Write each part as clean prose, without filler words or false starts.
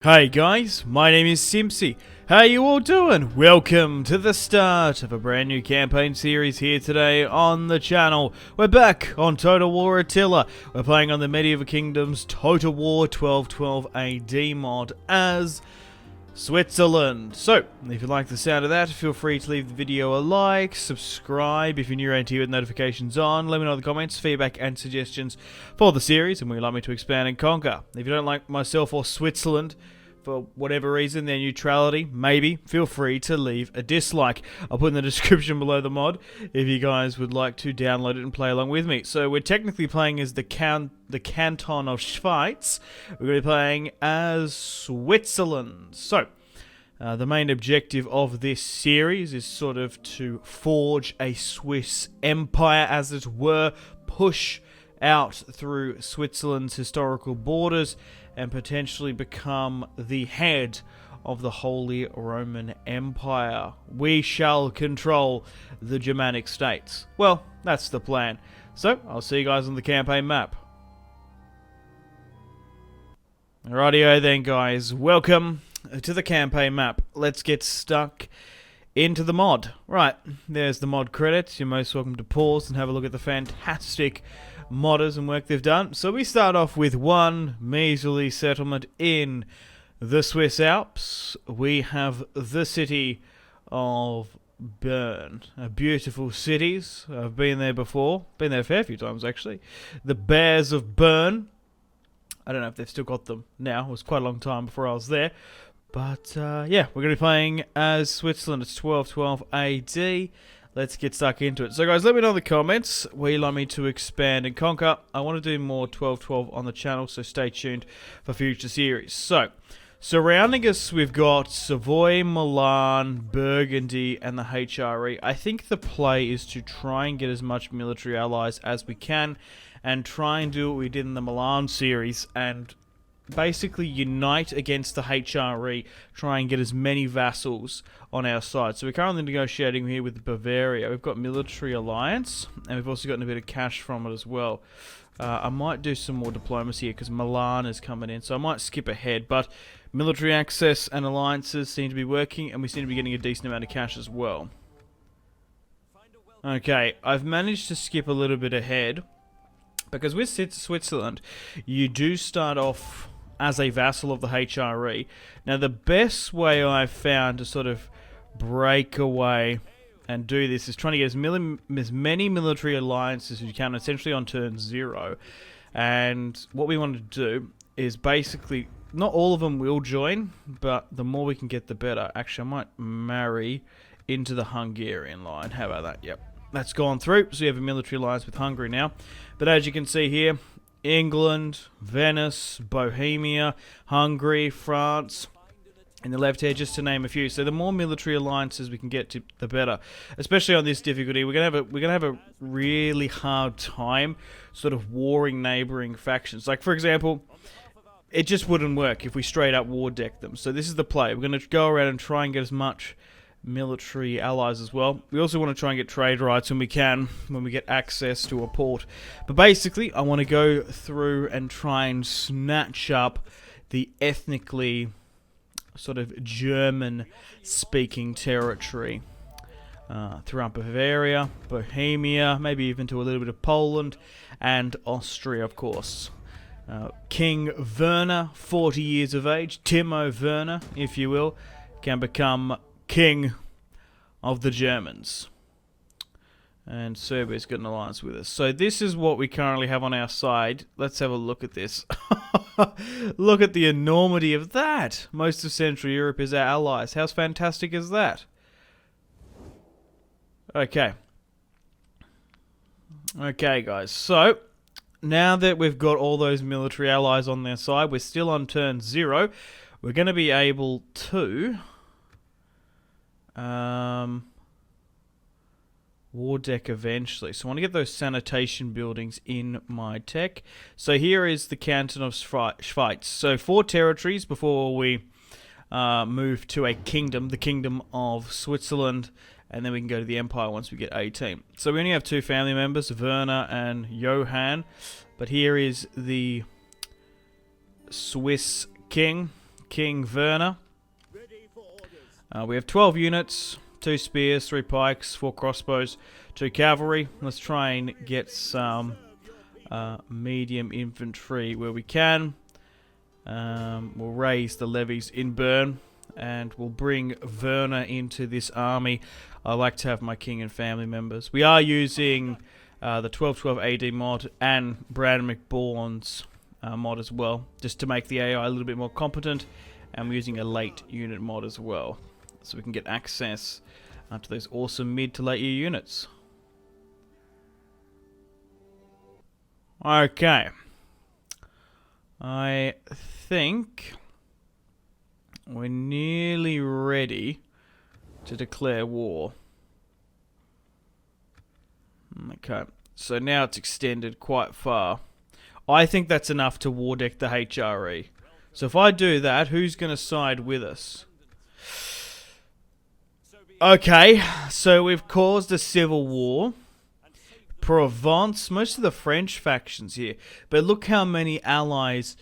Hey guys, my name is Simpzy. How you all doing? Welcome to the start of a brand new campaign series here today on the channel. We're back on Total War Attila. We're playing on the Medieval Kingdoms Total War 1212 AD mod as Switzerland. So, if you like the sound of that, feel free to leave the video a like, subscribe if you're new around here with notifications on, let me know in the comments, feedback and suggestions for the series and where you'd like me to expand and conquer. If you don't like myself or Switzerland, for whatever reason, their neutrality, maybe, feel free to leave a dislike. I'll put in the description below the mod if you guys would like to download it and play along with me. So we're technically playing as the Canton of Schweiz. We're going to be playing as Switzerland. So, the main objective of this series is sort of to forge a Swiss empire, as it were, push out through Switzerland's historical borders and potentially become the head of the Holy Roman Empire. We shall control the Germanic states. Well, that's the plan. So, I'll see you guys on the campaign map. Rightio then, guys. Welcome to the campaign map. Let's get stuck into the mod. Right, there's the mod credits. You're most welcome to pause and have a look at the fantastic modders and work they've done. So we start off with one measly settlement in the Swiss Alps. We have the city of Bern. Beautiful cities. I've been there before. Been there a fair few times, actually. The Bears of Bern. I don't know if they've still got them now. It was quite a long time before I was there. But, yeah, we're going to be playing as Switzerland. It's 1212 AD. Let's get stuck into it. So, guys, let me know in the comments where you'd like me to expand and conquer. I want to do more 1212 on the channel, so stay tuned for future series. So, surrounding us, we've got Savoy, Milan, Burgundy, and the HRE. I think the play is to try and get as much military allies as we can and try and do what we did in the Milan series and basically unite against the HRE, try and get as many vassals on our side. So we're currently negotiating here with Bavaria. We've got military alliance, and we've also gotten a bit of cash from it as well. I might do some more diplomacy here because Milan is coming in, so I might skip ahead. But military access and alliances seem to be working, and we seem to be getting a decent amount of cash as well. Okay, I've managed to skip a little bit ahead because with Switzerland, you do start off as a vassal of the HRE. Now, the best way I've found to sort of break away and do this is trying to get as many military alliances as you can, essentially on turn 0. And what we want to do is basically, not all of them will join, but the more we can get, the better. Actually, I might marry into the Hungarian line. How about that? Yep. That's gone through, so we have a military alliance with Hungary now. But as you can see here, England, Venice, Bohemia, Hungary, France, in the left here, just to name a few. So the more military alliances we can get to, the better. Especially on this difficulty, we're gonna have a really hard time sort of warring neighboring factions. Like, for example, it just wouldn't work if we straight up war deck them. So this is the play. We're gonna go around and try and get as much military allies as well. We also want to try and get trade rights when we can, when we get access to a port. But basically, I want to go through and try and snatch up the ethnically sort of German-speaking territory throughout Bavaria, Bohemia, maybe even to a little bit of Poland, and Austria, of course. King Werner, 40 years of age, Timo Werner, if you will, can become king of the Germans. And Serbia's got an alliance with us. So this is what we currently have on our side. Let's have a look at this. Look at the enormity of that. Most of Central Europe is our allies. How fantastic is that? Okay. Okay, guys. So, now that we've got all those military allies on their side, we're still on turn 0. We're going to be able to war deck eventually. So I want to get those sanitation buildings in my tech. So here is the Canton of Schweiz. So 4 territories before we move to a kingdom, the Kingdom of Switzerland, and then we can go to the Empire once we get 18. So we only have 2 family members, Werner and Johann. But here is the Swiss king, King Werner. We have 12 units, 2 spears, 3 pikes, 4 crossbows, 2 cavalry. Let's try and get some medium infantry where we can. We'll raise the levies in Bern, and we'll bring Werner into this army. I like to have my king and family members. We are using the 1212 AD mod and Brandon McBourne's mod as well, just to make the AI a little bit more competent. And we're using a late unit mod as well, so we can get access to those awesome mid to late year units. Okay. I think we're nearly ready to declare war. Okay, so now it's extended quite far. I think that's enough to war deck the HRE. So if I do that, who's going to side with us? Okay, so we've caused a civil war. Provence, most of the French factions here. But look how many allies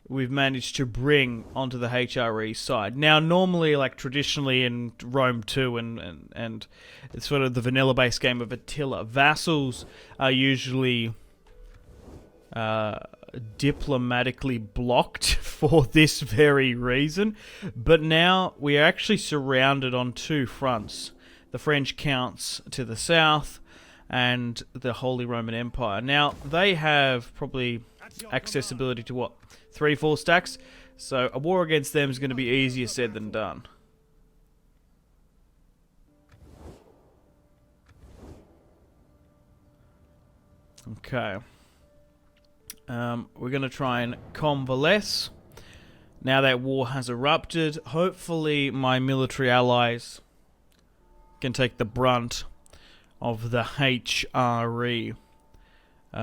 we've managed to bring onto the HRE side. Now, normally, like traditionally in Rome 2 and it's sort of the vanilla-based game of Attila, vassals are usually diplomatically blocked for this very reason. But now we are actually surrounded on 2 fronts. The French counts to the south and the Holy Roman Empire. Now, they have probably accessibility to what? 3-4 stacks? So a war against them is going to be easier said than done. Okay. We're going to try and convalesce. Now that war has erupted, hopefully my military allies can take the brunt of the HRE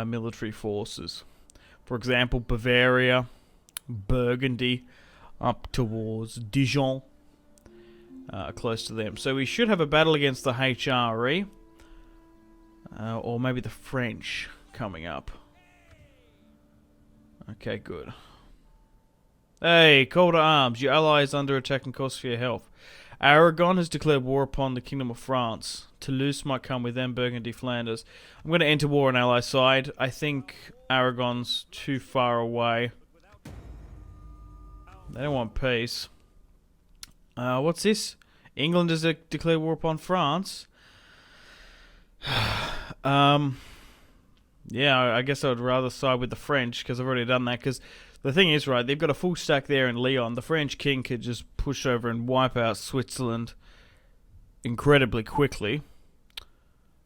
military forces. For example, Bavaria, Burgundy, up towards Dijon, close to them. So we should have a battle against the HRE, or maybe the French coming up. Okay, good. Hey, call to arms. Your ally is under attack and costs for your health. Aragon has declared war upon the Kingdom of France. Toulouse might come with them, Burgundy, Flanders. I'm going to enter war on ally side. I think Aragon's too far away. They don't want peace. What's this? England has declared war upon France. Yeah, I guess I would rather side with the French, because I've already done that. Because the thing is, right, they've got a full stack there in Lyon. The French king could just push over and wipe out Switzerland incredibly quickly.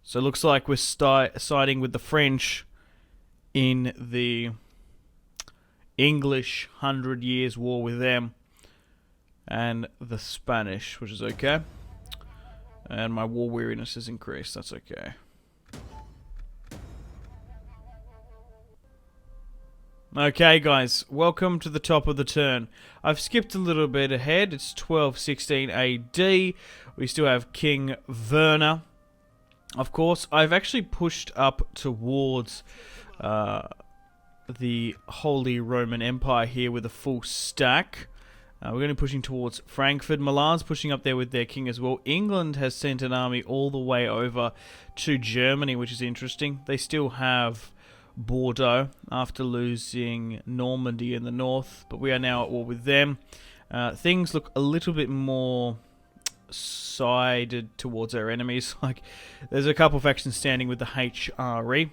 So it looks like we're siding with the French in the English 100 Years' War with them. And the Spanish, which is okay. And my war weariness has increased, that's okay. Okay guys, welcome to the top of the turn. I've skipped a little bit ahead. It's 1216 AD. We still have King Werner. Of course, I've actually pushed up towards the Holy Roman Empire here with a full stack. We're going to be pushing towards Frankfurt. Milan's pushing up there with their king as well. England has sent an army all the way over to Germany, which is interesting. They still have Bordeaux after losing Normandy in the north, but we are now at war with them. Things look a little bit more sided towards our enemies. Like, there's a couple factions standing with the HRE.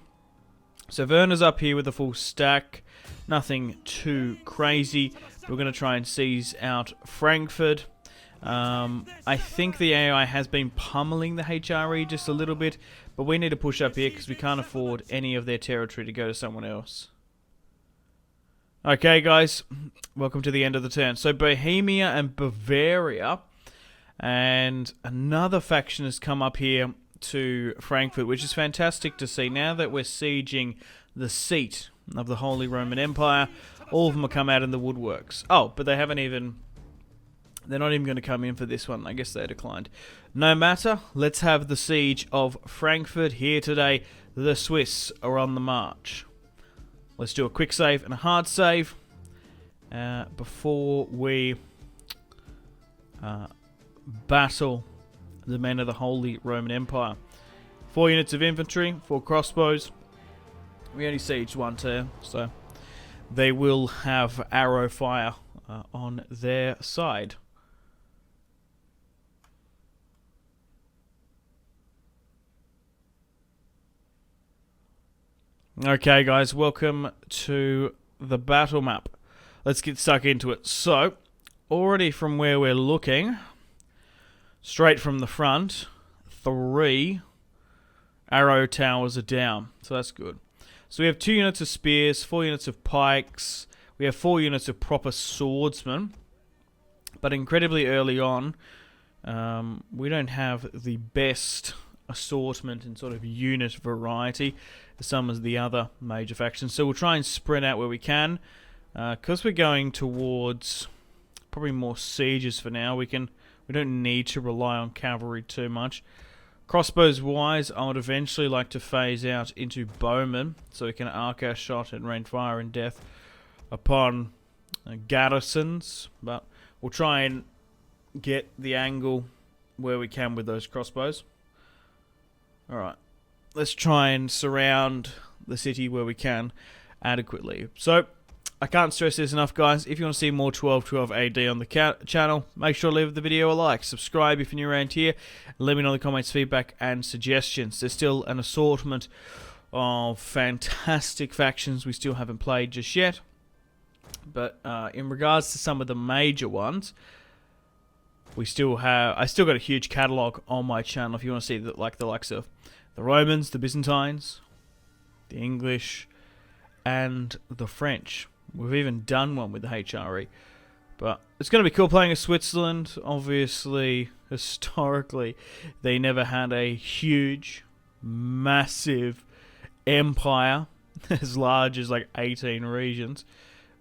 So Werner's up here with a full stack. Nothing too crazy. We're going to try and seize out Frankfurt. I think the AI has been pummeling the HRE just a little bit, but we need to push up here because we can't afford any of their territory to go to someone else. Okay, guys, welcome to the end of the turn. So Bohemia and Bavaria, and another faction has come up here to Frankfurt, which is fantastic to see. Now that we're sieging the seat of the Holy Roman Empire, all of them will come out in the woodworks. Oh, but they haven't even... They're not even going to come in for this one. I guess they declined. No matter. Let's have the siege of Frankfurt here today. The Swiss are on the march. Let's do a quick save and a hard save before we battle the men of the Holy Roman Empire. 4 units of infantry, 4 crossbows. We only sieged 1 turn, so they will have arrow fire on their side. Okay guys, welcome to the battle map. Let's get stuck into it. So, already from where we're looking, straight from the front, 3 arrow towers are down. So that's good. So we have 2 units of spears, 4 units of pikes, we have 4 units of proper swordsmen. But incredibly early on, we don't have the best assortment and sort of unit variety as some of the other major factions. So we'll try and spread out where we can. Because we're going towards probably more sieges for now, we don't need to rely on cavalry too much. Crossbows wise, I would eventually like to phase out into bowmen, so we can arc our shot and rain fire and death upon garrisons. But we'll try and get the angle where we can with those crossbows. Alright, let's try and surround the city where we can adequately. So, I can't stress this enough, guys. If you want to see more 1212 AD on the channel, make sure to leave the video a like. Subscribe if you're new around here. Let me know in the comments feedback and suggestions. There's still an assortment of fantastic factions we still haven't played just yet. But in regards to some of the major ones, I still got a huge catalogue on my channel if you want to see the likes of the Romans, the Byzantines, the English, and the French. We've even done one with the HRE. But it's going to be cool playing as Switzerland. Obviously, historically, they never had a huge, massive empire as large as like 18 regions.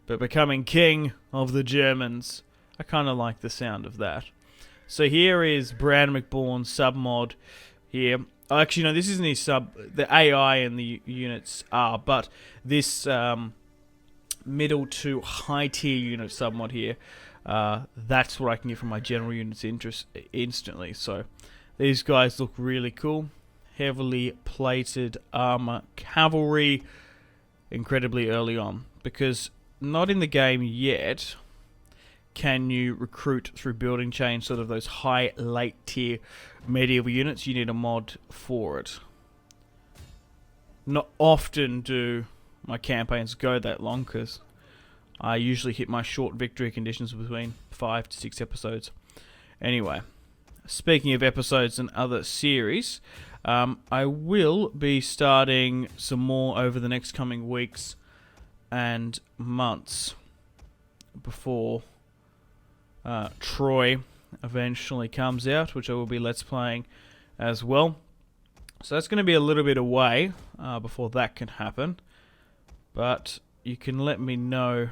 But becoming king of the Germans, I kind of like the sound of that. So here is Brand McBourne's submod here. Actually, no, this isn't his sub. The AI and the units are, but this middle to high tier unit submod here, that's what I can get from my general units instantly. So these guys look really cool. Heavily plated armor cavalry, incredibly early on, because not in the game yet can you recruit through building chain sort of those high late tier medieval units. You need a mod for it. Not often do my campaigns go that long, because I usually hit my short victory conditions between 5 to 6 episodes. Anyway, speaking of episodes and other series, I will be starting some more over the next coming weeks and months before Troy eventually comes out, which I will be let's playing as well. So that's going to be a little bit away before that can happen. But you can let me know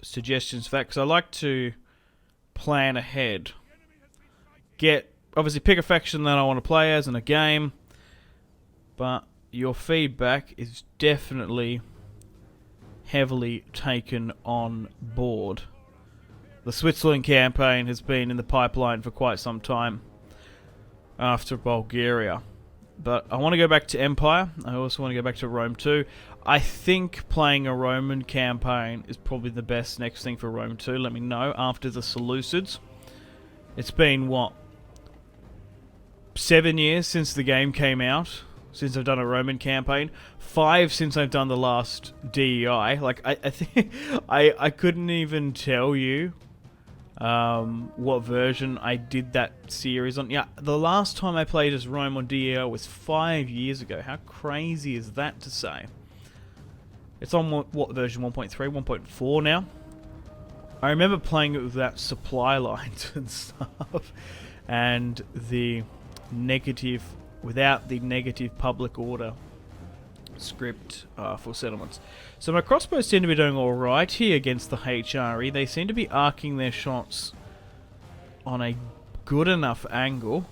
suggestions for that, because I like to plan ahead. Obviously pick a faction that I want to play as in a game, but your feedback is definitely heavily taken on board. The Switzerland campaign has been in the pipeline for quite some time after Bulgaria. But I want to go back to Empire. I also want to go back to Rome too. I think playing a Roman campaign is probably the best next thing for Rome too. Let me know after the Seleucids. It's been, what, 7 years since the game came out, since I've done a Roman campaign. 5 since I've done the last DEI. Like, I think I couldn't even tell you what version I did that series on. Yeah, the last time I played as Rome on DEI was 5 years ago. How crazy is that to say? It's on what version? 1.3, 1.4 now? I remember playing it with that supply lines and stuff, and the negative, without the negative public order script for settlements. So my crossbows seem to be doing alright here against the HRE. They seem to be arcing their shots on a good enough angle.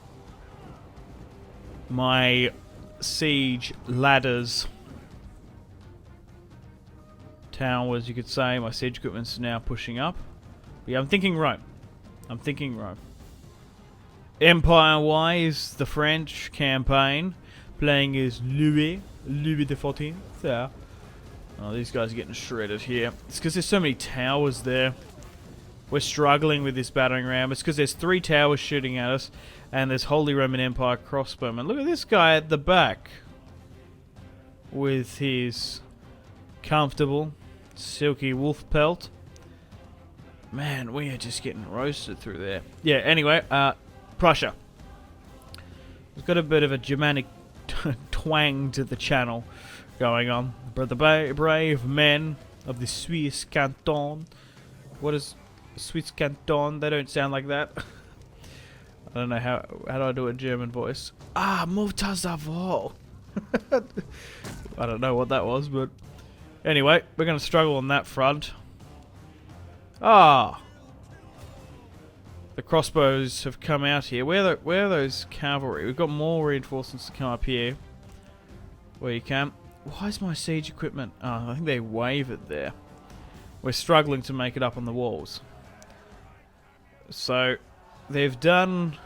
My siege ladders, towers, you could say, my siege equipment's now pushing up. But yeah, I'm thinking Rome. I'm thinking Rome. Empire-wise, the French campaign, playing as Louis the 14th. Yeah. Oh, these guys are getting shredded here. It's because there's so many towers there. We're struggling with this battering ram. It's because there's 3 towers shooting at us, and there's Holy Roman Empire crossbowmen. Look at this guy at the back with his comfortable silky wolf pelt. Man, we are just getting roasted through there. Yeah, anyway, Prussia. It's got a bit of a Germanic twang to the channel going on. But the brave men of the Swiss canton. What is Swiss canton? They don't sound like that. I don't know how do I do a German voice? Ah, Mutazavo. I don't know what that was, but anyway, we're going to struggle on that front. Ah, the crossbows have come out here. Where are those cavalry? We've got more reinforcements to come up here. Where you can. Why is my siege equipment? Oh, I think they wavered there. We're struggling to make it up on the walls. So they've done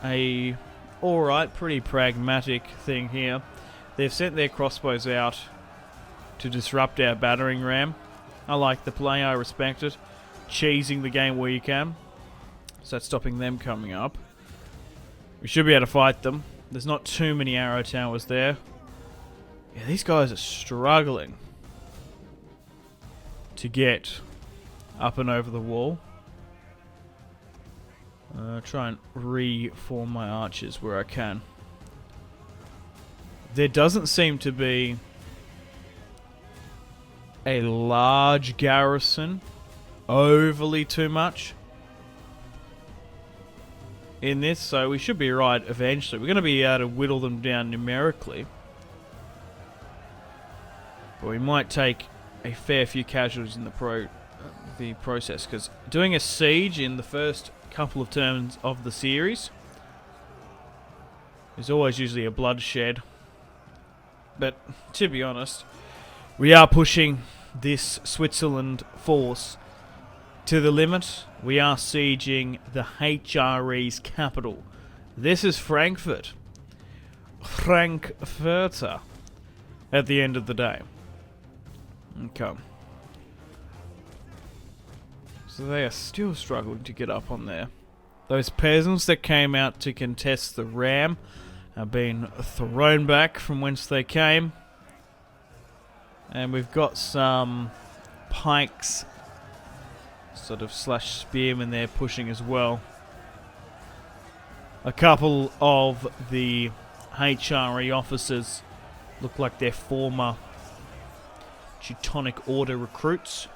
a alright, pretty pragmatic thing here. They've sent their crossbows out to disrupt our battering ram. I like the play, I respect it. Cheesing the game where you can. So that's stopping them coming up. We should be able to fight them. There's not too many arrow towers there. Yeah, these guys are struggling to get up and over the wall. Try and reform my archers where I can. There doesn't seem to be a large garrison, overly too much in this, so we should be right eventually. We're going to be able to whittle them down numerically, but we might take a fair few casualties in the process, because doing a siege in the first couple of turns of the series is always usually a bloodshed. But to be honest, we are pushing this Switzerland force to the limit. We are sieging the HRE's capital. This is Frankfurt. Frankfurter at the end of the day. Okay. So they are still struggling to get up on there. Those peasants that came out to contest the ram have been thrown back from whence they came. And we've got some pikes, sort of slash spearmen there pushing as well. A couple of the HRE officers look like they're former Teutonic Order recruits.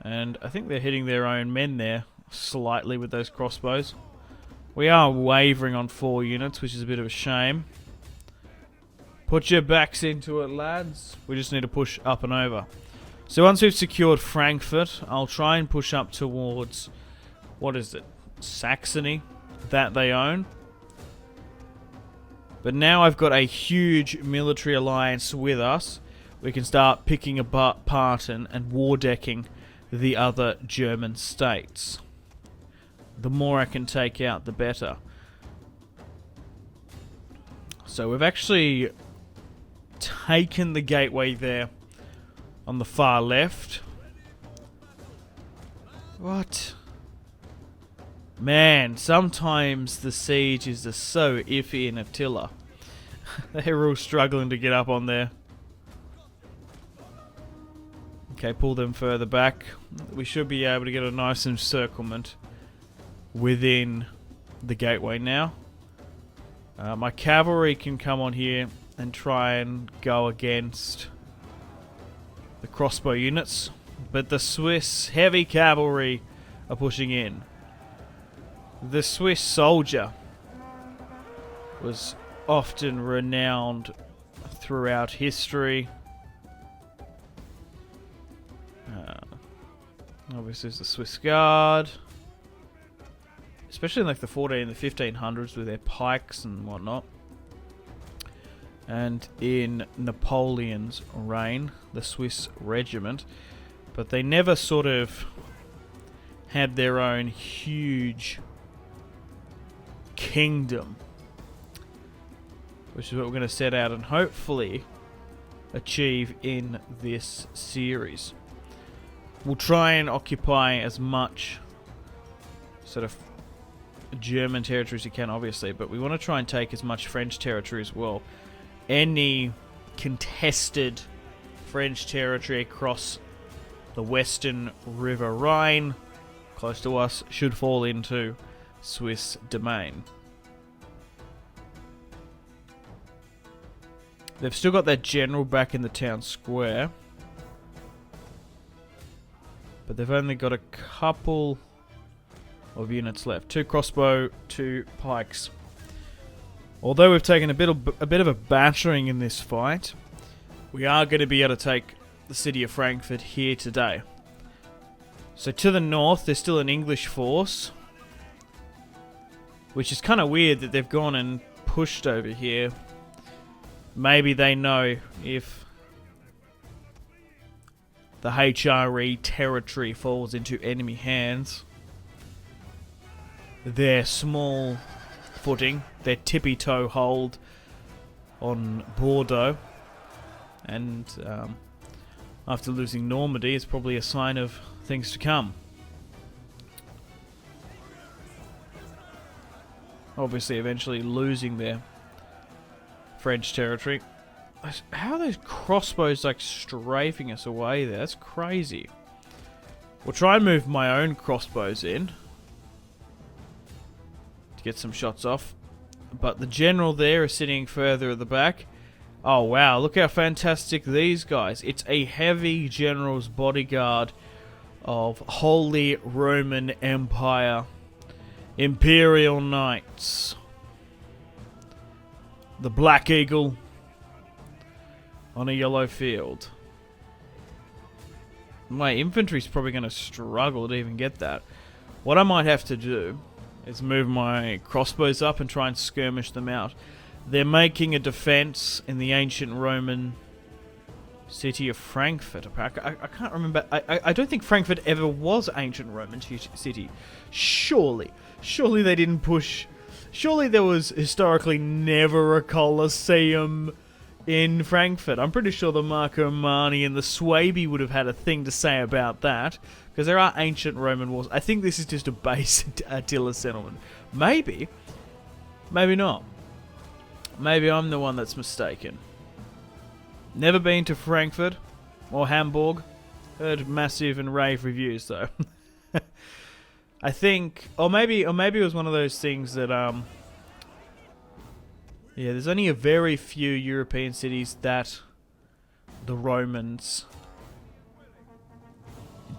And I think they're hitting their own men there slightly with those crossbows. We are wavering on 4 units, which is a bit of a shame. Put your backs into it, lads. We just need to push up and over. So once we've secured Frankfurt, I'll try and push up towards, what is it, Saxony, that they own. But now I've got a huge military alliance with us. We can start picking apart and war decking the other German states. The more I can take out, the better. So we've actually taken the gateway there on the far left. What? Man, sometimes the siege is just so iffy in Attila. They're all struggling to get up on there. Okay, pull them further back. We should be able to get a nice encirclement within the gateway now. My cavalry can come on here and try and go against the crossbow units, but the Swiss heavy cavalry are pushing in. The Swiss soldier was often renowned throughout history. Obviously there's the Swiss Guard, especially in like the 14 and the 1500s with their pikes and whatnot. And in Napoleon's reign, the Swiss regiment. But they never sort of had their own huge kingdom. Which is what we're going to set out and hopefully achieve in this series. We'll try and occupy as much sort of German territory as we can, obviously, but we want to try and take as much French territory as well. Any contested French territory across the western River Rhine, close to us, should fall into Swiss domain. They've still got that general back in the town square, but they've only got a couple of units left. 2 crossbow, 2 pikes. Although we've taken a bit of a battering in this fight, we are going to be able to take the city of Frankfurt here today. So to the north, there's still an English force, which is kind of weird that they've gone and pushed over here. Maybe they know if the HRE territory falls into enemy hands, their small footing, their tippy-toe hold on Bordeaux, and after losing Normandy, it's probably a sign of things to come. Obviously, eventually losing their French territory. How are those crossbows like strafing us away there? That's crazy. We'll try and move my own crossbows in to get some shots off. But the general there is sitting further at the back. Oh wow, look how fantastic these guys. It's a heavy general's bodyguard of Holy Roman Empire Imperial Knights. The Black Eagle on a yellow field. My infantry's probably going to struggle to even get that. What I might have to do is move my crossbows up and try and skirmish them out. They're making a defense in the ancient Roman city of Frankfurt. I can't remember. I don't think Frankfurt ever was ancient Roman city. Surely they didn't push. Surely there was historically never a Colosseum in Frankfurt. I'm pretty sure the Marco Mani and the Swaby would have had a thing to say about that, because there are ancient Roman wars. I think this is just a base Attila settlement. Maybe. Maybe not. Maybe I'm the one that's mistaken. Never been to Frankfurt or Hamburg. Heard massive and rave reviews though. I think, or maybe it was one of those things that yeah, there's only a very few European cities that the Romans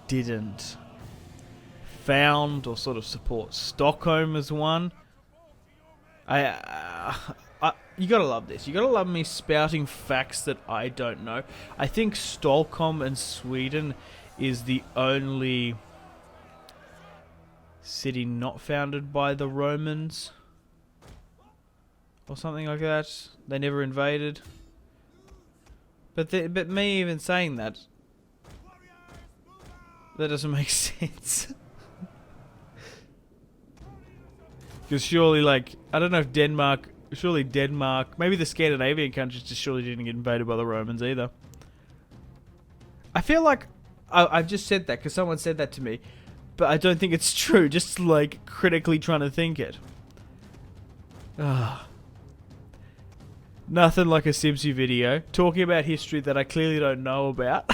didn't found or sort of support. Stockholm is one. You gotta love this. You gotta love me spouting facts that I don't know. I think Stockholm in Sweden is the only city not founded by the Romans, or something like that. They never invaded. But me even saying that doesn't make sense. Because surely, like, I don't know if Denmark, maybe the Scandinavian countries just surely didn't get invaded by the Romans either. I feel like I've just said that because someone said that to me, but I don't think it's true. Just like critically trying to think it. Nothing like a Simpzy video talking about history that I clearly don't know about.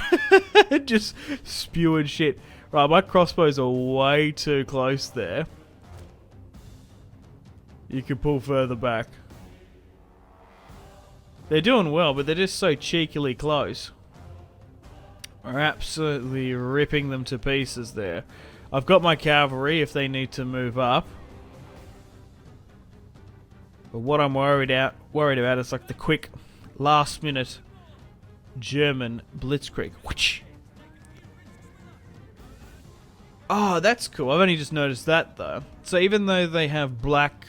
Just spewing shit. Right, my crossbows are way too close there. You can pull further back. They're doing well, but they're just so cheekily close. We're absolutely ripping them to pieces there. I've got my cavalry if they need to move up. But what I'm worried about is like the quick, last-minute German blitzkrieg. Oh, that's cool. I've only just noticed that though. So even though they have black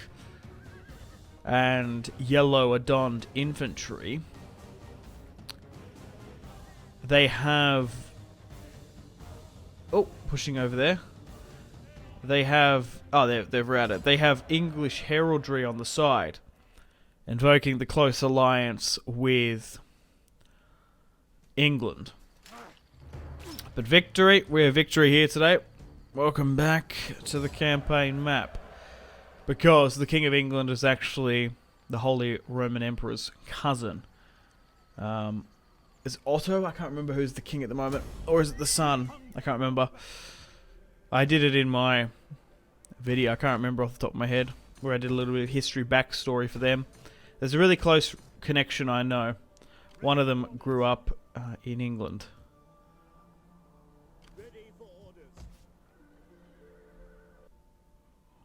and yellow adorned infantry, they have... Oh, pushing over there. they have... Oh, they've routed. They have English heraldry on the side, invoking the close alliance with England. But victory, we have victory here today. Welcome back to the campaign map. Because the King of England is actually the Holy Roman Emperor's cousin. Is Otto? I can't remember who's the king at the moment. Or is it the son? I can't remember. I did it in my video. I can't remember off the top of my head. Where I did a little bit of history backstory for them. There's a really close connection, I know. One of them grew up in England.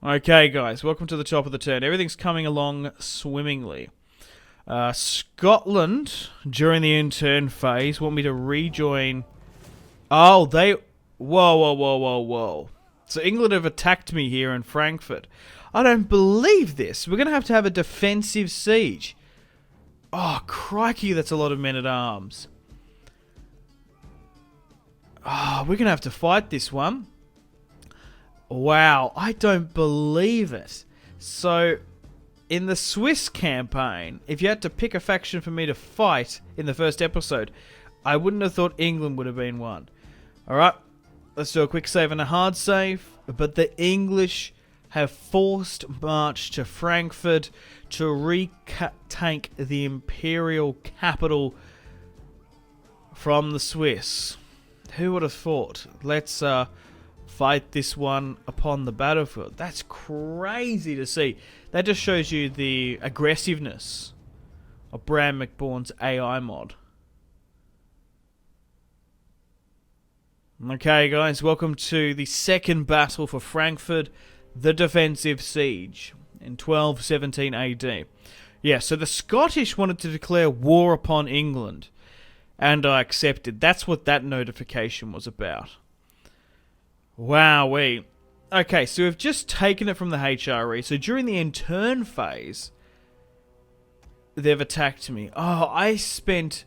Okay, guys, welcome to the top of the turn. Everything's coming along swimmingly. Scotland, during the in-turn phase, want me to rejoin... Oh, they... Whoa. So England have attacked me here in Frankfurt. I don't believe this. We're going to have a defensive siege. Oh, crikey, that's a lot of men-at-arms. Oh, we're going to have to fight this one. Wow, I don't believe it. So, in the Swiss campaign, if you had to pick a faction for me to fight in the first episode, I wouldn't have thought England would have been one. Alright, let's do a quick save and a hard save. But the English have forced march to Frankfurt to retake the imperial capital from the Swiss. Who would have thought? Let's fight this one upon the battlefield. That's crazy to see. That just shows you the aggressiveness of Bram McBourne's AI mod. Okay, guys, welcome to the second battle for Frankfurt, the defensive siege in 1217 AD. Yeah, so the Scottish wanted to declare war upon England, and I accepted. That's what that notification was about. Wowee. Okay, so we've just taken it from the HRE. So during the in-turn phase, they've attacked me. Oh, I spent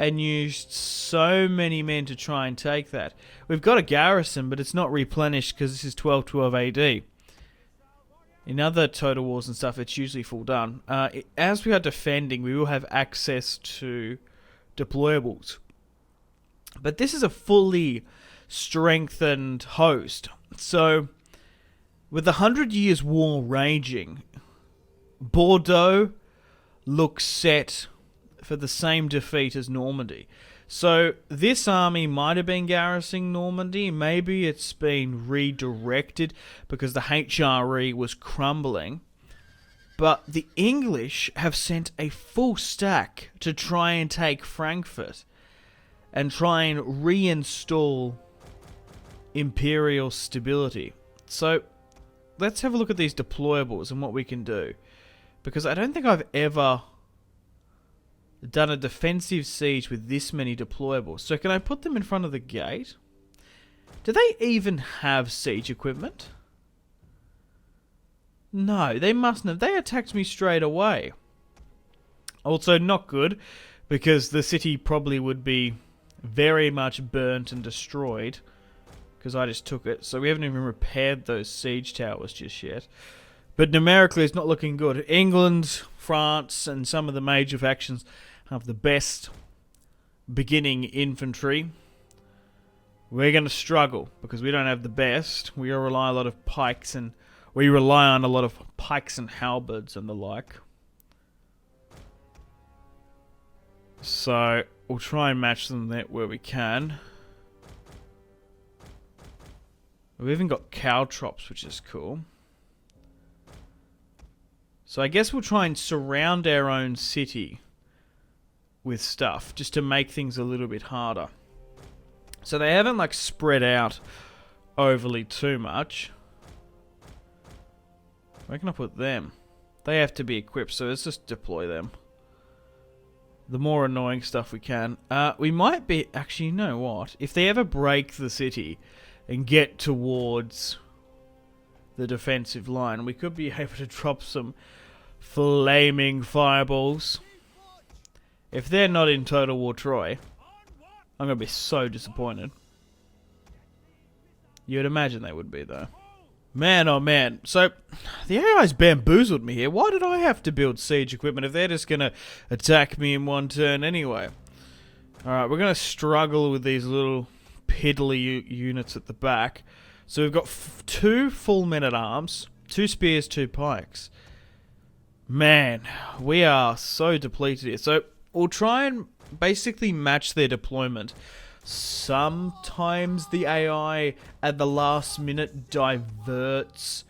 and used so many men to try and take that. We've got a garrison, but it's not replenished because this is 1212 AD. In other Total Wars and stuff, it's usually full done. As we are defending, we will have access to deployables. But this is a fully strengthened host. So, with the 100 Years' War raging, Bordeaux looks set for the same defeat as Normandy. So, this army might have been garrisoning Normandy. Maybe it's been redirected because the HRE was crumbling. But the English have sent a full stack to try and take Frankfurt and try and reinstall imperial stability. So, let's have a look at these deployables and what we can do. Because I don't think I've ever done a defensive siege with this many deployables. So can I put them in front of the gate? Do they even have siege equipment? No, they mustn't have. They attacked me straight away. Also, not good, because the city probably would be very much burnt and destroyed, because I just took it. So we haven't even repaired those siege towers just yet. But numerically, it's not looking good. England, France, and some of the major factions have the best beginning infantry. We're going to struggle, because we don't have the best. We rely on a lot of pikes, and we rely on a lot of pikes and halberds and the like. So, we'll try and match them there where we can. We've even got caltrops, which is cool. So I guess we'll try and surround our own city with stuff, just to make things a little bit harder. So they haven't, like, spread out overly too much. Where can I put them? They have to be equipped, so let's just deploy them. The more annoying stuff we can. We might be... Actually, you know what? If they ever break the city and get towards the defensive line, we could be able to drop some flaming fireballs. If they're not in Total War Troy, I'm going to be so disappointed. You'd imagine they would be, though. Man, oh man. So, the AI's bamboozled me here. Why did I have to build siege equipment if they're just going to attack me in one turn anyway? Alright, we're going to struggle with these little piddly units at the back. So we've got 2 full men-at-arms, 2 spears, 2 pikes. Man, we are so depleted here. So, we'll try and basically match their deployment. Sometimes the AI at the last minute diverts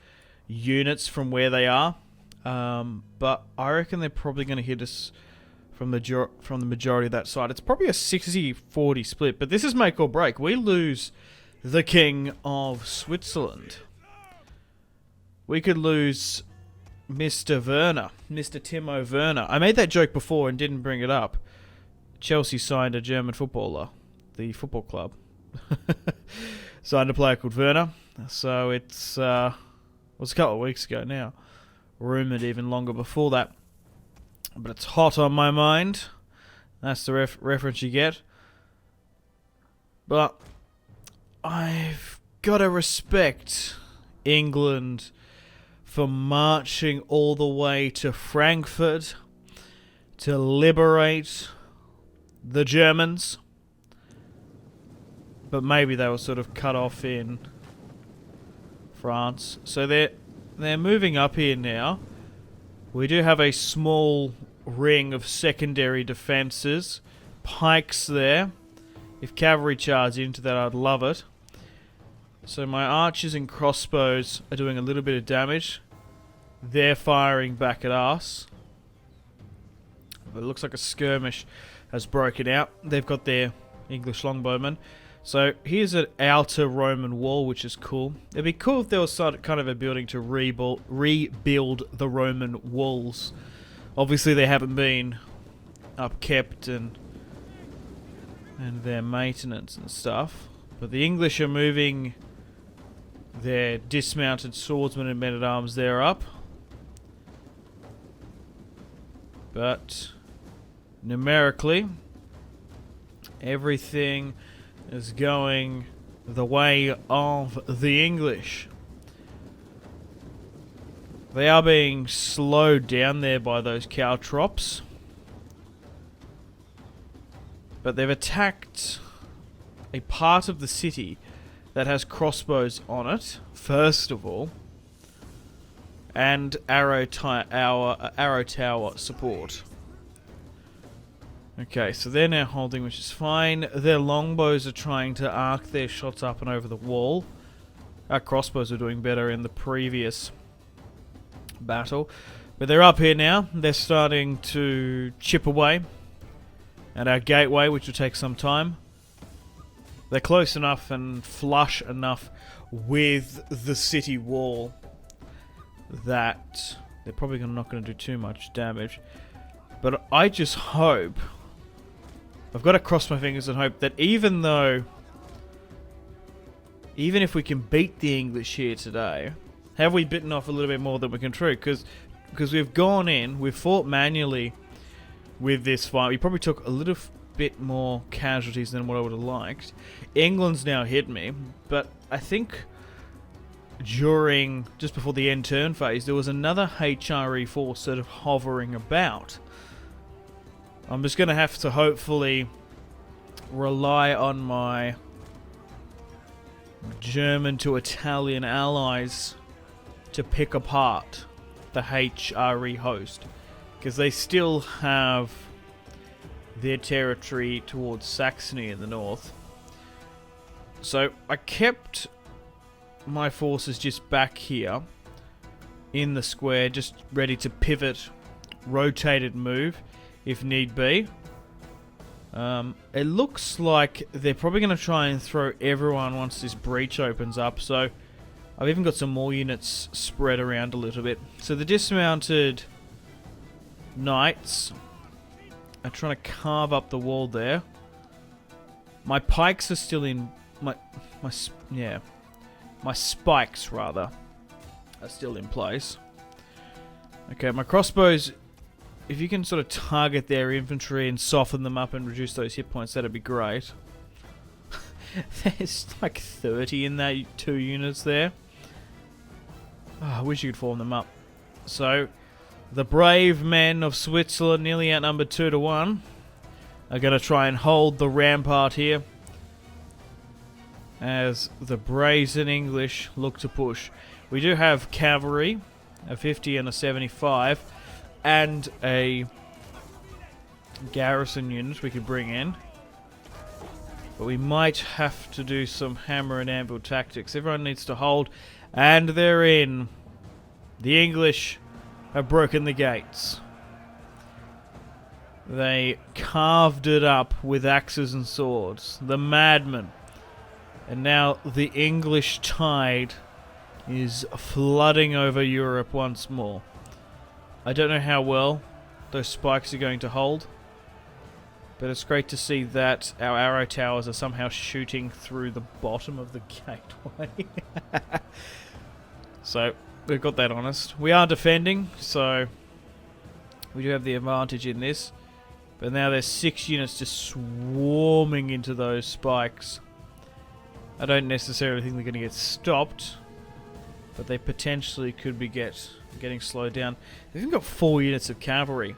units from where they are, but I reckon they're probably going to hit us from the majority of that side. It's probably a 60-40 split, but this is make or break. We lose the King of Switzerland. We could lose Mr. Werner, Mr. Timo Werner. I made that joke before and didn't bring it up. Chelsea signed a German footballer. The football club signed a player called Werner. So it's was a couple of weeks ago now. Rumoured even longer before that. But it's hot on my mind. That's the reference you get. But I've got to respect England for marching all the way to Frankfurt to liberate the Germans. But maybe they were sort of cut off in France. So they're moving up here now. We do have a small ring of secondary defences. Pikes there. If cavalry charge into that, I'd love it. So my archers and crossbows are doing a little bit of damage. They're firing back at us. But it looks like a skirmish has broken out. They've got their English longbowmen. So here's an outer Roman wall, which is cool. It'd be cool if there was kind of a building to rebuild the Roman walls. Obviously they haven't been upkept and their maintenance and stuff. But the English are moving their dismounted swordsmen and men-at-arms there up. But numerically, everything is going the way of the English. They are being slowed down there by those caltrops. But they've attacked a part of the city that has crossbows on it, first of all. And arrow tower support. Okay, so they're now holding, which is fine. Their longbows are trying to arc their shots up and over the wall. Our crossbows are doing better in the previous battle. But they're up here now. They're starting to chip away at our gateway, which will take some time. They're close enough and flush enough with the city wall that they're probably not going to do too much damage. But I just hope... I've got to cross my fingers and hope that even if we can beat the English here today, have we bitten off a little bit more than we can chew? Because we've gone in, we've fought manually with this fight. We probably took a little bit more casualties than what I would have liked. England's now hit me, but I think just before the end turn phase, there was another HRE force sort of hovering about. I'm just going to have to hopefully rely on my German to Italian allies to pick apart the HRE host, because they still have their territory towards Saxony in the north. So I kept my forces just back here in the square, just ready to pivot, rotate and move if need be. It looks like they're probably going to try and throw everyone once this breach opens up, so I've even got some more units spread around a little bit. So the dismounted knights are trying to carve up the wall there. My pikes are still in... My spikes, rather, are still in place. Okay, my crossbows... If you can sort of target their infantry and soften them up and reduce those hit points, that'd be great. There's like 30 in that 2 units there. Oh, I wish you could form them up. So, the brave men of Switzerland, nearly outnumbered 2-1, are going to try and hold the rampart here, as the brazen English look to push. We do have cavalry, a 50 and a 75, and a garrison unit we could bring in. But we might have to do some hammer and anvil tactics. Everyone needs to hold, and they're in. The English have broken the gates. They carved it up with axes and swords. The madmen. And now the English tide is flooding over Europe once more. I don't know how well those spikes are going to hold, but it's great to see that our arrow towers are somehow shooting through the bottom of the gateway. So, we've got that honest. We are defending, so we do have the advantage in this. But now there's 6 units just swarming into those spikes. I don't necessarily think they're going to get stopped, but they potentially could be getting slowed down. They've even got 4 units of cavalry.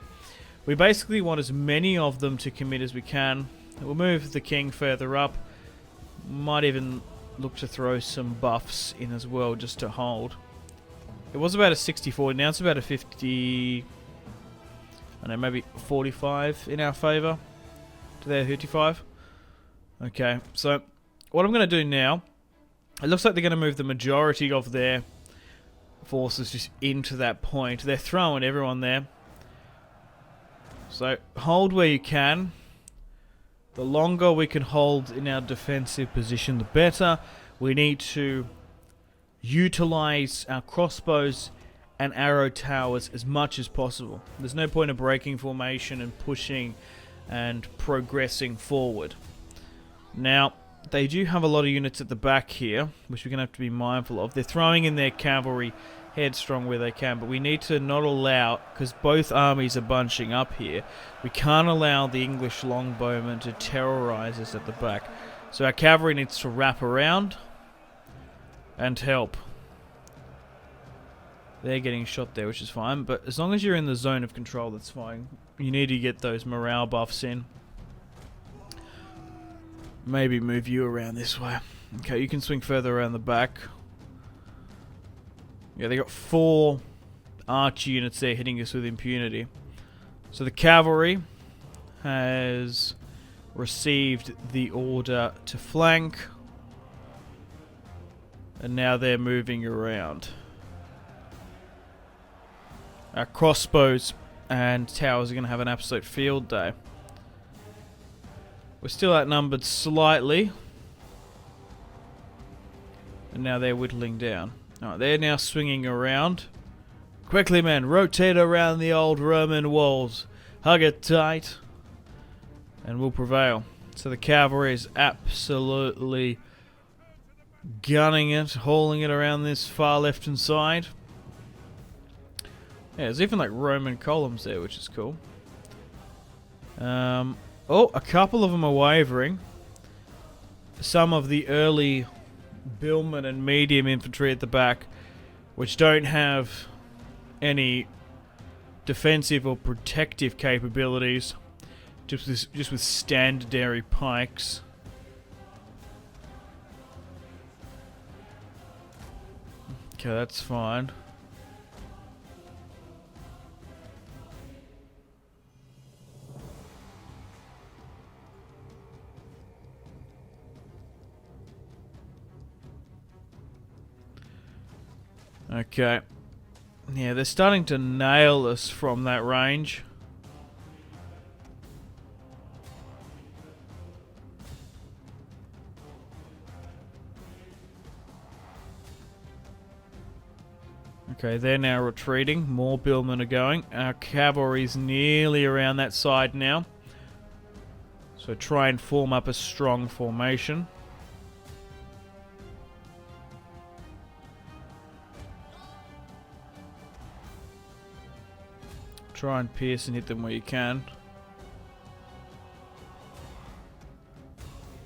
We basically want as many of them to commit as we can. We'll move the king further up. Might even look to throw some buffs in as well, just to hold. It was about a 64, now it's about a 50... I don't know, maybe 45 in our favour to their 55. Okay, so what I'm going to do now, it looks like they're going to move the majority of their forces just into that point. They're throwing everyone there. So hold where you can. The longer we can hold in our defensive position, the better. We need to utilize our crossbows and arrow towers as much as possible. There's no point of breaking formation and pushing and progressing forward. Now, they do have a lot of units at the back here, which we're going to have to be mindful of. They're throwing in their cavalry headstrong where they can, but we need to not allow, because both armies are bunching up here, we can't allow the English longbowmen to terrorize us at the back. So our cavalry needs to wrap around and help. They're getting shot there, which is fine, but as long as you're in the zone of control, that's fine. You need to get those morale buffs in. Maybe move you around this way. Okay, you can swing further around the back. Yeah, they got 4 archer units there hitting us with impunity. So the cavalry has received the order to flank, and now they're moving around. Our crossbows and towers are going to have an absolute field day. We're still outnumbered slightly. And now they're whittling down. Alright, they're now swinging around. Quickly, men, rotate around the old Roman walls. Hug it tight. And we'll prevail. So the cavalry is absolutely gunning it, hauling it around this far left-hand side. Yeah, there's even like Roman columns there, which is cool. Oh, a couple of them are wavering. Some of the early billmen and medium infantry at the back, which don't have any defensive or protective capabilities, just with standardary pikes. Okay, that's fine. Okay. Yeah, they're starting to nail us from that range. Okay, they're now retreating. More billmen are going. Our cavalry's nearly around that side now. So try and form up a strong formation. Try and pierce and hit them where you can.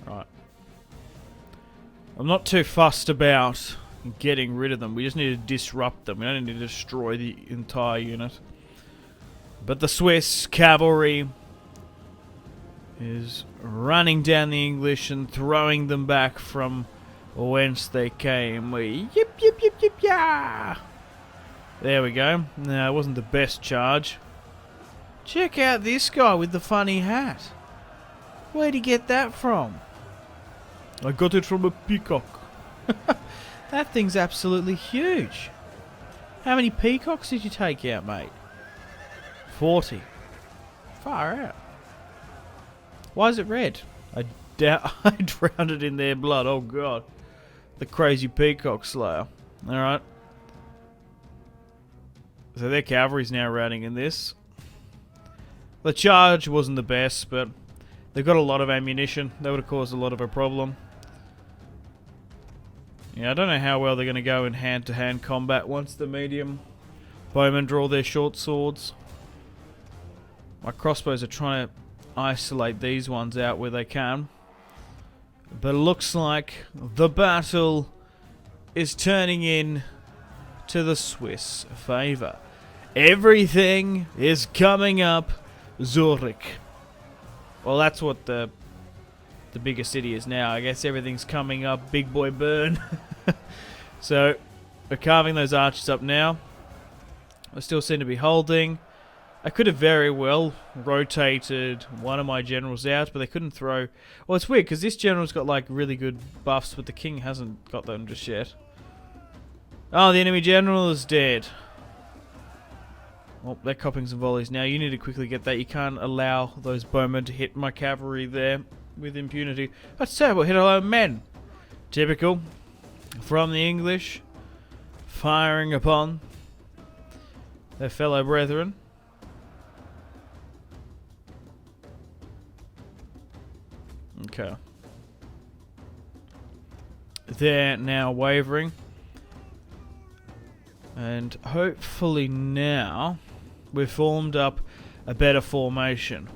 Right. I'm not too fussed about getting rid of them. We just need to disrupt them. We don't need to destroy the entire unit. But the Swiss cavalry is running down the English and throwing them back from whence they came. Yip, yip, yip, yip, yeah! There we go. No, it wasn't the best charge. Check out this guy with the funny hat. Where'd he get that from? I got it from a peacock. That thing's absolutely huge. How many peacocks did you take out, mate? 40. Far out. Why is it red? I doubt I drowned it in their blood. Oh god. The crazy peacock slayer. Alright. So their cavalry's now routing in this. The charge wasn't the best, but they've got a lot of ammunition. That would have caused a lot of a problem. Yeah, I don't know how well they're going to go in hand-to-hand combat once the medium bowmen draw their short swords. My crossbows are trying to isolate these ones out where they can. But it looks like the battle is turning in to the Swiss favour. Everything is coming up Zurich. Well, that's what the biggest city is now. I guess everything's coming up Big Boy Burn. So, we're carving those archers up now. I still seem to be holding. I could have very well rotated one of my generals out, but they couldn't throw... Well, it's weird, because this general's got, like, really good buffs, but the king hasn't got them just yet. Oh, the enemy general is dead. Well, they're copping some volleys now. You need to quickly get that. You can't allow those bowmen to hit my cavalry there with impunity. That's terrible. Hit our own men. Typical. From the English. Firing upon their fellow brethren. Okay. They're now wavering. And hopefully now we've formed up a better formation.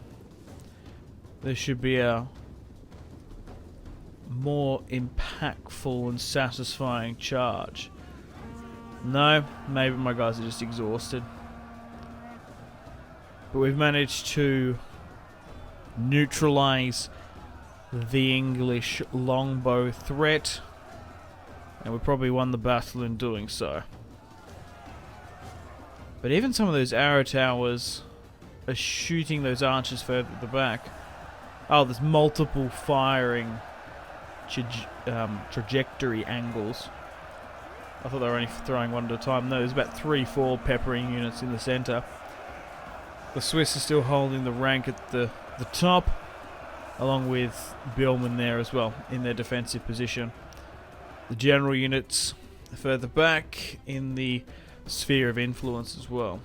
There should be a more impactful and satisfying charge. No, maybe my guys are just exhausted. But we've managed to neutralize the English longbow threat. And we probably won the battle in doing so. But even some of those arrow towers are shooting those archers further at the back. Oh, there's multiple firing trajectory angles. I thought they were only throwing one at a time. No, there's about 3-4 peppering units in the centre. The Swiss are still holding the rank at the top, along with Billman there as well, in their defensive position. The general units are further back in the sphere of influence as well.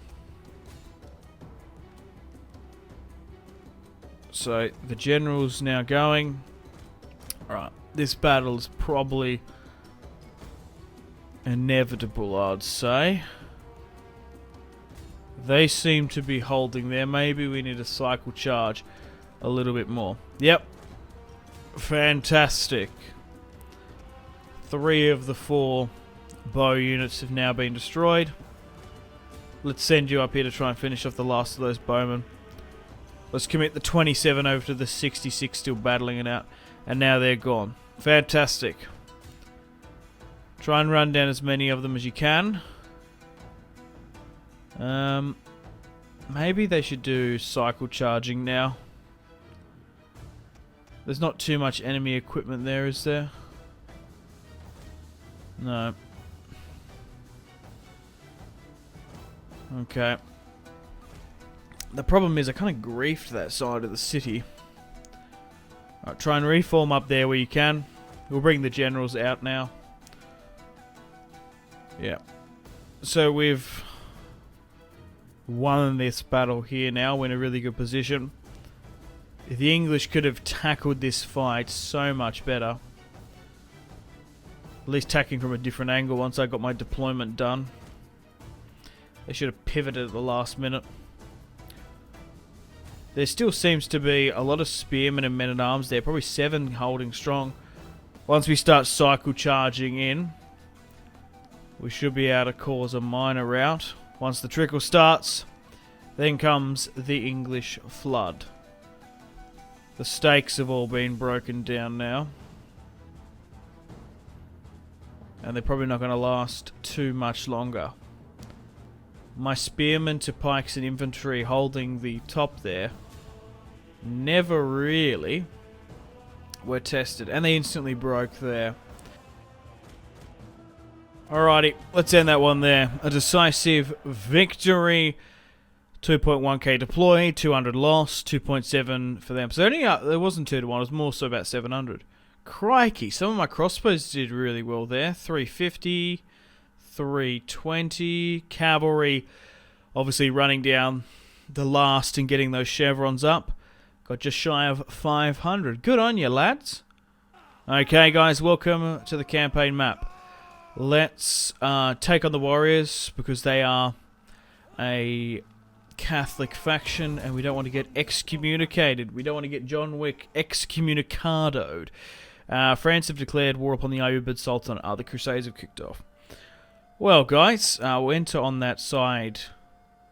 So the general's now going. Alright, this battle's probably inevitable, I'd say. They seem to be holding there. Maybe we need to cycle charge a little bit more. Yep. Fantastic. 3 of the 4 bow units have now been destroyed. Let's send you up here to try and finish off the last of those bowmen. Let's commit the 27 over to the 66 still battling it out. And now they're gone. Fantastic. Try and run down as many of them as you can. Maybe they should do cycle charging now. There's not too much enemy equipment there, is there? No. Okay. The problem is I kind of griefed that side of the city. Alright, try and reform up there where you can. We'll bring the generals out now. Yeah. So we've won this battle here now. We're in a really good position. The English could have tackled this fight so much better. At least attacking from a different angle once I got my deployment done. They should have pivoted at the last minute. There still seems to be a lot of spearmen and men-at-arms there. Probably 7 holding strong. Once we start cycle charging in, we should be able to cause a minor rout. Once the trickle starts, then comes the English flood. The stakes have all been broken down now. And they're probably not going to last too much longer. My spearmen to pikes and infantry holding the top there never really were tested. And they instantly broke there. Alrighty, let's end that one there. A decisive victory. 2.1k deploy, 200 loss, 2.7 for them. So only there wasn't 2 to 1, it was more so about 700. Crikey, some of my crossbows did really well there. 350, 320. Cavalry, obviously running down the last and getting those chevrons up. Got just shy of 500. Good on you, lads. Okay, guys, welcome to the campaign map. Let's take on the warriors, because they are a Catholic faction, and we don't want to get excommunicated. We don't want to get John Wick excommunicadoed. France have declared war upon the Ayyubid Sultan. The Crusades have kicked off. Well, guys, we'll enter on that side.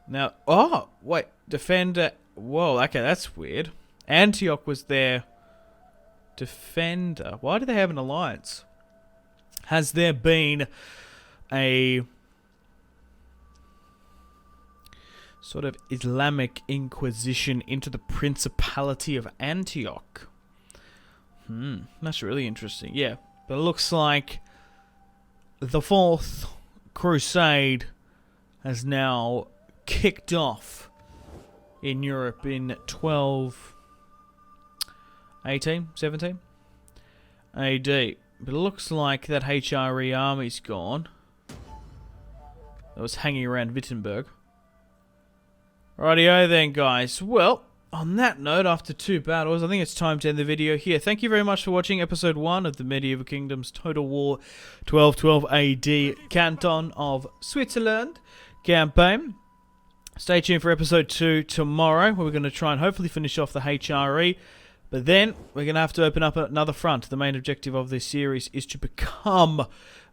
Now, oh, wait, defender. Whoa, okay, that's weird. Antioch was their defender. Why do they have an alliance? Has there been a sort of Islamic Inquisition into the Principality of Antioch? That's really interesting. Yeah, but it looks like the Fourth Crusade has now kicked off in Europe in 18, 17 AD. But it looks like that HRE army's gone. That was hanging around Wittenberg. Rightio then, guys. Well, on that note, after 2 battles, I think it's time to end the video here. Thank you very much for watching episode 1 of the Medieval Kingdoms Total War 1212 AD Canton of Switzerland campaign. Stay tuned for episode 2 tomorrow, where we're going to try and hopefully finish off the HRE. But then, we're going to have to open up another front. The main objective of this series is to become...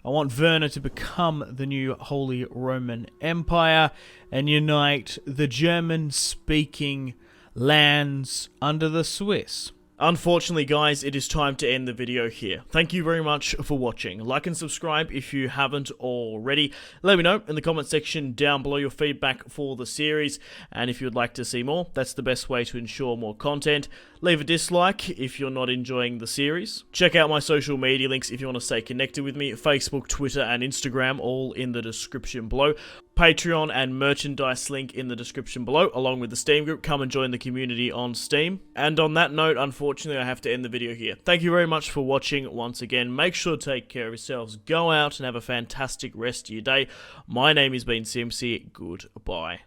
I want Werner to become the new Holy Roman Empire and unite the German-speaking lands under the Swiss. Unfortunately, guys, it is time to end the video here. Thank you very much for watching. Like and subscribe if you haven't already. Let me know in the comment section down below your feedback for the series, and if you'd like to see more, that's the best way to ensure more content. Leave a dislike if you're not enjoying the series. Check out my social media links if you want to stay connected with me. Facebook, Twitter, and Instagram, all in the description below. Patreon and merchandise link in the description below, along with the Steam group. Come and join the community on Steam. And on that note, unfortunately, I have to end the video here. Thank you very much for watching once again. Make sure to take care of yourselves. Go out and have a fantastic rest of your day. My name has been Simpzy. Goodbye.